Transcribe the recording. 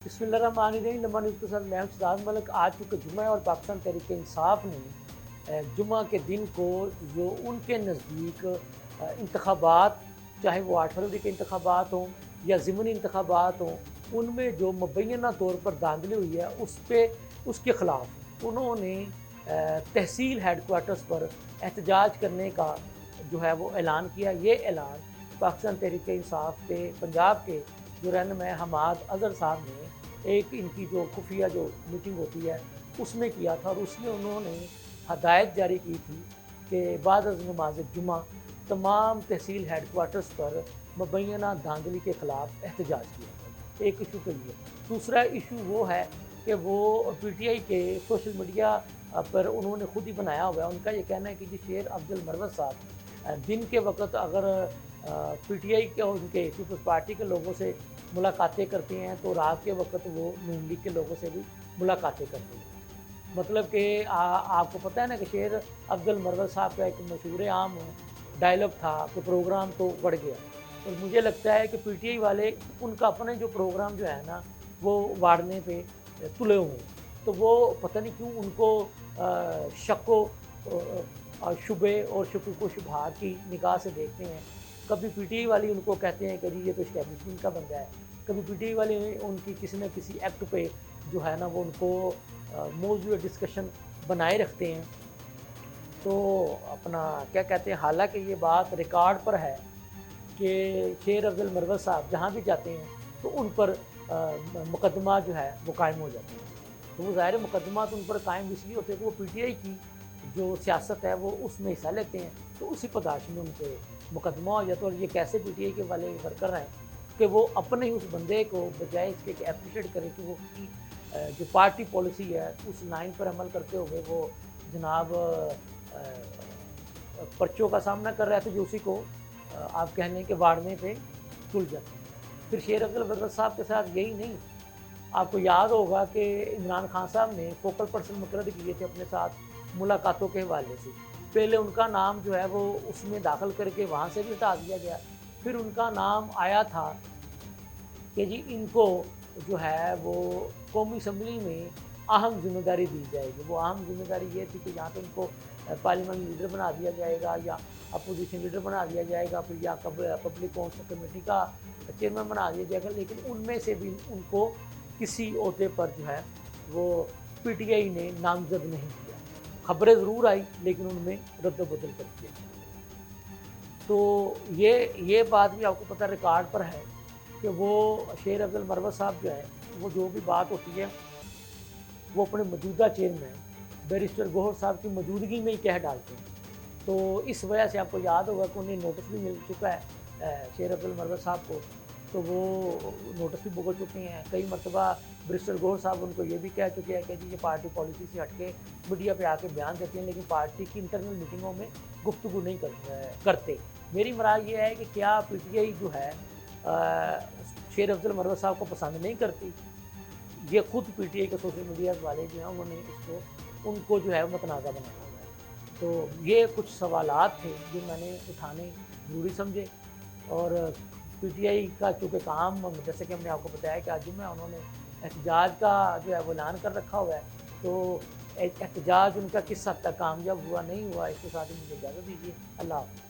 बिस्मिल्लाहिर्रहमानिर्रहीम। लम्हा न्यूज़ के साथ मैं हूं सिद्धार्थ मलिक। आज चूँकि जुम्मा है और पाकिस्तान तहरीक इंसाफ ने जुम्मा के दिन को जो उनके नज़दीक इंतखाबात, चाहे वो 8 फरवरी के इंतखाबात हों या ज़िमनी इंतखाबात हों, उनमें जो मुबैना तौर पर धांधली हुई है उसके ख़िलाफ़ उन्होंने तहसील हेडक्वार्टर्स पर एहतजाज करने का जो है वो ऐलान किया। ये ऐलान पाकिस्तान तहरीक इंसाफ के पंजाब के जो रहनुमा हमाद अज़हर साहब ने एक इनकी जो खुफिया जो मीटिंग होती है उसमें किया था, और उसमें उन्होंने हदायत जारी की थी कि बाद अज़ नमाज जुमा तमाम तहसील हेडक्वार्टर्स पर मुबैना धांधली के ख़िलाफ़ एहतजाज किया। एक इशू के लिए। दूसरा इशू वो है कि वो PTI के सोशल मीडिया पर उन्होंने खुद ही बनाया हुआ है। उनका ये कहना है कि जी शेर अफजल मरवत साहब दिन के वक्त अगर PTI के और उनके पीपल्स पार्टी के लोगों से मुलाकातें करते हैं तो रात के वक्त वो नून लीग के लोगों से भी मुलाकातें करते हैं। मतलब कि आपको पता है ना कि शेर अफजल मरवत साहब का एक मशहूर आम डायलॉग था कि प्रोग्राम तो बढ़ गया, और मुझे लगता है कि PTI वाले उनका अपने जो प्रोग्राम जो है ना वो वाड़ने पे तुले हुए हैं। तो वो पता नहीं क्यों उनको शक्को शुबे और शकूक व शुबहात की निगाह से देखते हैं। कभी PTI वाली उनको कहते हैं कि जी ये तो इस्टेब्लिशमेंट का बंदा है, कभी PTI वाले उनकी किसी न किसी एक्ट पे जो है ना वो उनको मौजूद डिस्कशन बनाए रखते हैं। तो अपना क्या कहते हैं, हालांकि ये बात रिकॉर्ड पर है कि शेर अफजल मरवत साहब जहाँ भी जाते हैं तो उन पर मुकदमा जो है वो कायम हो जाते हैं। तो वो ज़ाहिर मुकदमा तो उन पर कायम इसलिए होते हैं कि वो PTI की जो सियासत है वो उसमें हिस्सा लेते हैं, तो उसी पदाश में उनके मुकदमा हो जाता है। और ये कैसे PTI के वाले वर्कर हैं कि वो अपने ही उस बंदे को बजाय इसके कि अप्रिशिएट करें कि वो जो पार्टी पॉलिसी है उस लाइन पर अमल करते हुए वो जनाब पर्चों का सामना कर रहा है, तो जो उसी को आप कह लें कि वाड़ने पे तुल जाते हैं। फिर शेर अफजल मरवत साहब के साथ यही नहीं, आपको याद होगा कि इमरान खान साहब ने फोकल पर्सन मुकर्रर किए थे अपने साथ मुलाकातों के हवाले से। पहले उनका नाम जो है वो उसमें दाखिल करके वहाँ से भी हटा दिया गया। फिर उनका नाम आया था कि जी इनको जो है वो कौमी असम्बली में अहम जिम्मेदारी दी जाएगी। वो अहम जिम्मेदारी ये थी कि यहाँ पे उनको पार्लियामेंट लीडर बना दिया जाएगा या अपोजिशन लीडर बना दिया जाएगा, फिर या पब्लिक काउंसिल कमेटी का चेयरमैन बना दिया जाएगा। लेकिन उनमें से भी उनको किसी ओहदे पर जो है वो PTI ने नामजद नहीं किया। खबरें ज़रूर आई लेकिन उनमें रद्द-बदल कर दिया। तो ये बात भी आपको पता रिकॉर्ड पर है कि वो शेर अफजल मरवत साहब जो है वो जो भी बात होती है वो अपने मौजूदा चेयरमैन बैरिस्टर गौहर साहब की मौजूदगी में ही कह डालते हैं। तो इस वजह से आपको याद होगा कि उन्हें नोटिस भी मिल चुका है शेर अफजल मरवत साहब को, तो वो नोटिस भी भुगत चुके हैं। कई मरतबा बैरिस्टर गौहर साहब उनको ये भी कह चुके हैं कि जी ये पार्टी पॉलिसी से हट के मीडिया पे आके बयान देते हैं, लेकिन पार्टी की इंटरनल मीटिंगों में गुफ्तगू नहीं करते। मेरी मराद ये है कि क्या PTI जो है शेर अफजल मरवत साहब को पसंद नहीं करती? ये खुद PTI के सोशल मीडिया वाले जो हैं उन्होंने उनको जो है मतनाज़ा बनाया हुआ है। तो ये कुछ सवालात थे जो मैंने उठाने ज़रूरी समझे। और PTI का चूँकि काम जैसे कि हमने आपको बताया कि आज जुम्मा उन्होंने एहतजाज का जो है वो ऐलान कर रखा हुआ है, तो एहतजाज उनका किस हद तक कामयाब हुआ नहीं हुआ इसके साथ ही मुझे इजाज़त दीजिए। अल्लाह हाफ़िज़।